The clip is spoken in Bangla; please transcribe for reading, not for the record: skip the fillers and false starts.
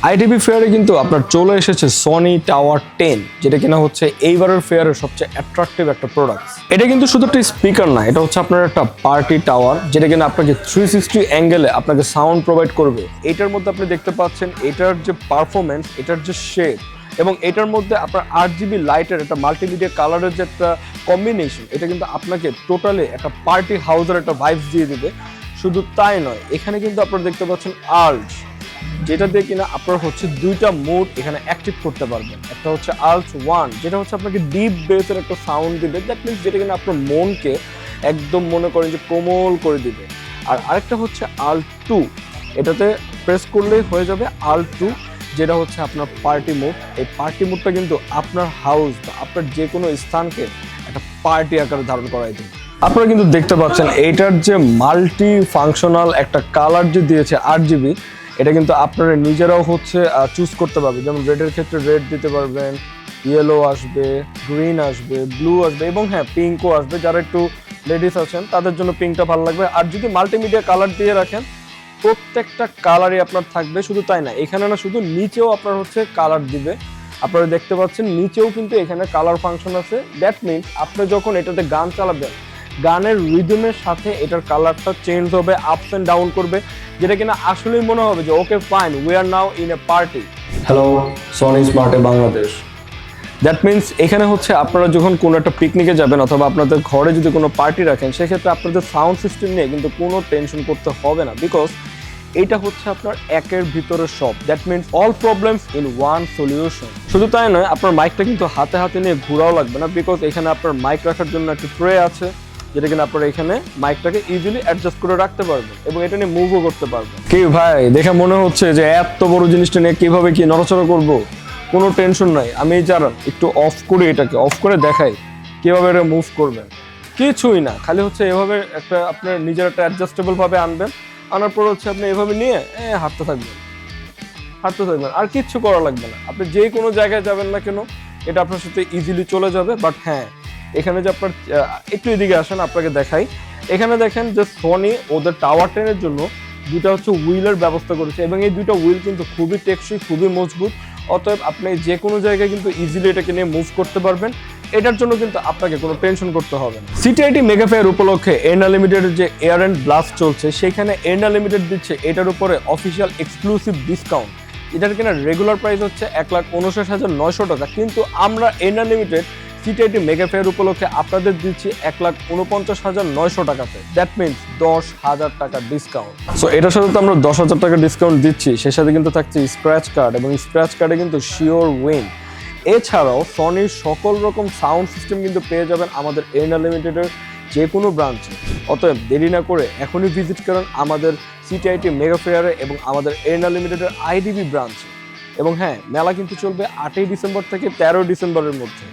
আইটিভি ফেয়ারে কিন্তু আপনার চলে এসেছে সনি টাওয়ার 10, যেটা কিনা হচ্ছে এইবারের ফেয়ারের সবচেয়ে অ্যাট্রাকটিভ একটা প্রোডাক্ট। এটা কিন্তু শুধু একটা স্পিকার না, এটা হচ্ছে আপনার একটা পার্টি টাওয়ার, যেটা কিনা আপনাকে 360 অ্যাঙ্গেলে আপনাকে সাউন্ড প্রোভাইড করবে। এটার মধ্যে আপনি দেখতে পাচ্ছেন এটার যে পারফরমেন্স, এটার যে শেপ, এবং এটার মধ্যে আপনার RGB লাইটের একটা মাল্টিমিডিয়া কালারের যে একটা কম্বিনেশন, এটা কিন্তু আপনাকে টোটালি একটা পার্টি হাউসের একটা ভাইবস দিয়ে দিবে। শুধু তাই নয়, এখানে কিন্তু আপনারা দেখতে পাচ্ছেন আল্ট, যেটা দিয়ে কিনা আপনার হচ্ছে দুইটা মোড এখানে অ্যাক্টিভ করতে পারবেন। একটা হচ্ছে আল্ট 1, যেটা হচ্ছে আপনাকে ডিপ বেসের একটা সাউন্ড দিবে, দ্যাট মিনস যেটা কিনা আপনার মনকে একদম মনে করেন যে কোমল করে দিবে। আর আরেকটা হচ্ছে আল্ট 2, এটাতে প্রেস করলেই হয়ে যাবে আল্ট 2, যেটা হচ্ছে আপনার পার্টি মোড। এই পার্টি মোডটা কিন্তু আপনার হাউস বা আপনার যে কোনো স্থানকে একটা পার্টি আকারে ধারণ করাই দেবে। আপনারা কিন্তু দেখতে পাচ্ছেন এইটার যে মাল্টি ফাংশনাল একটা কালার যে দিয়েছে RGB, এটা কিন্তু আপনারা নিজেরাও হচ্ছে চুজ করতে পারবেন। যেমন রেডের ক্ষেত্রে রেড দিতে পারবেন, ইয়েলো আসবে, গ্রিন আসবে, ব্লু আসবে, এবং হ্যাঁ পিঙ্কও আসবে। যারা একটু লেডিস আছেন তাদের জন্য পিঙ্কটা ভালো লাগবে। আর যদি মাল্টিমিডিয়া কালার দিয়ে রাখেন, প্রত্যেকটা কালারই আপনার থাকবে। শুধু তাই না, এখানে না শুধু নিচেও আপনার হচ্ছে কালার দিবে। আপনারা দেখতে পাচ্ছেন নিচেও কিন্তু এখানে কালার ফাংশন আছে। দ্যাট মিনস আপনি যখন এটাতে গান চালাবেন, গানের রিদমের সাথে এটার কালারটা চেঞ্জ হবে, আপস অ্যান্ড ডাউন করবে, যেটা কিনা আসলেই মনে হবে যে okay fine, we are now in a party. Hello, Sony স্মার্টে বাংলাদেশ। দ্যাট মিনস এখানে হচ্ছে আপনারা যখন কোনো একটা পিকনিকে যাবেন অথবা আপনাদের ঘরে যদি কোনো পার্টি রাখেন, সেক্ষেত্রে আপনাদের সাউন্ড সিস্টেম নিয়ে কিন্তু কোনো টেনশন করতে হবে না, বিকজ এইটা হচ্ছে আপনার একের ভিতরে সব। That means all problems in one solution. শুধু তাই নয়, আপনার মাইকটা কিন্তু হাতে হাতে নিয়ে ঘোরাও লাগবে না, বিকজ এখানে আপনার মাইক রাখার জন্য একটা ট্রে আছে, যেটা কিনা আপনারা এখানে মাইকটাকে ইজিলি অ্যাডজাস্ট করে রাখতে পারবেন এবং এটা নিয়ে মুভও করতে পারবেন। কি ভাই, দেখে মনে হচ্ছে যে এত বড় জিনিসটা নিয়ে কিভাবে কি নড়াচড়া করব? কোনো টেনশন নাই, আমি যারা একটু অফ করে এটাকে অফ করে দেখাই কিভাবে এটা মুভ করবেন। কিছুই না, খালি হচ্ছে এভাবে একটা আপনার নিজের একটা অ্যাডজাস্টেবল ভাবে আনবেন, আনার পর হচ্ছে আপনি এভাবে নিয়ে হাঁটতে থাকবেন, আর কিচ্ছু করা লাগবে না। আপনি যে কোনো জায়গায় যাবেন না কেন, এটা আপনার সাথে ইজিলি চলে যাবে। বাট হ্যাঁ, এখানে যে আপনার একটু এদিকে আসেন, আপনাকে দেখাই। এখানে দেখেন যে সনি ওদের টাওয়ার 10-এর জন্য দুটা হচ্ছে হুইলের ব্যবস্থা করেছে, এবং এই দুটো হুইল কিন্তু খুবই টেকসই, খুবই মজবুত। অতএব আপনি যে কোনো জায়গায় কিন্তু ইজিলি এটাকে নিয়ে মুভ করতে পারবেন। এটার জন্য কিন্তু আপনাকে কোনো টেনশন করতে হবে না। সিটিআইটি মেগা ফেয়ার উপলক্ষে এন্ডা লিমিটেডের যে এয়ার অ্যান্ড ব্লাস্ট চলছে, সেখানে এন্ডা লিমিটেড দিচ্ছে এটার উপরে অফিসিয়াল এক্সক্লুসিভ ডিসকাউন্ট। এটার কিনা রেগুলার প্রাইস হচ্ছে 1,59,900 টাকা, কিন্তু আমরা এন্ডা লিমিটেড সিটিআইটি মেগা ফেয়ার উপলক্ষে আপনাদের দিচ্ছি 1,49,900 টাকাতে। দ্যাট মিনস 10,000 টাকা ডিসকাউন্ট। সো এটার সাথে তো আমরা 10,000 টাকা ডিসকাউন্ট দিচ্ছি, সে সাথে কিন্তু থাকছে স্ক্র্যাচ কার্ড, এবং স্ক্র্যাচ কার্ডে কিন্তু শিওর উইন। এছাড়াও সনির সকল রকম সাউন্ড সিস্টেম কিন্তু পেয়ে যাবেন আমাদের এন্ডা লিমিটেডের যে কোনো ব্রাঞ্চে। অতএব দেরি না করে এখনই ভিজিট করেন আমাদের সিটিআইটি মেগা ফেয়ারে এবং আমাদের এন্ডা লিমিটেডের আইডিবি ব্রাঞ্চে। এবং হ্যাঁ, মেলা কিন্তু চলবে 8ই ডিসেম্বর থেকে 13 ডিসেম্বরের মধ্যে।